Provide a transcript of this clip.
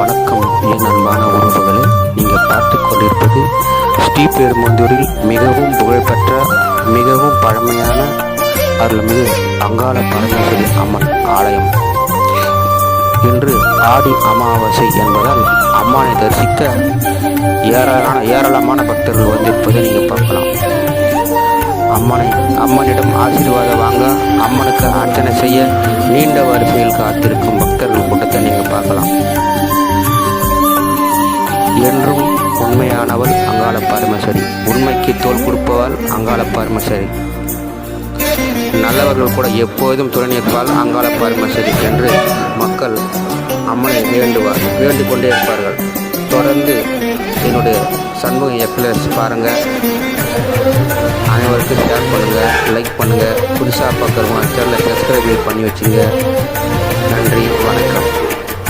வணக்கம் என் அன்பான உறவுகளே, நீங்கள் பார்த்து கொண்டிருப்பது ஸ்ரீபெரும்புதூரில் மிகவும் புகழ்பெற்ற மிகவும் பழமையான அருள்மிகு அங்காள பரமேஸ்வரி அம்மன் ஆலயம். இன்று ஆடி அமாவாசை என்பதால் அம்மனை தரிசிக்க ஏராளமான பக்தர்கள் வந்திருப்பதை நீங்கள் பார்க்கலாம். அம்மனிடம் ஆசீர்வாதம் வாங்க, அம்மனுக்கு அர்ச்சனை செய்ய நீண்ட வரிசையில் காத்திருக்கும் பக்தர்கள் கூட்டத்தை நீங்கள் பார்க்கலாம். என்றும் உண்மையானவள் அங்காள பரமேஸ்வரி, உண்மைக்கு தோள் கொடுப்பவள் அங்காள பரமேஸ்வரி, நல்லவர்கள் கூட எப்போதும் துணை நிற்பாள் அங்காள பரமேஸ்வரி என்று மக்கள் அம்மனை வேண்டிக் கொண்டே இருப்பார்கள். தொடர்ந்து என்னுடைய சண்முக எக்ஸ்பிரஸ் பாருங்கள், அனைவருக்கும் ஷேர் பண்ணுங்கள், லைக் பண்ணுங்கள், புதுசாக பார்க்குறவங்க சேனலை சப்ஸ்கிரைப் பண்ணி வச்சுங்க. நன்றி.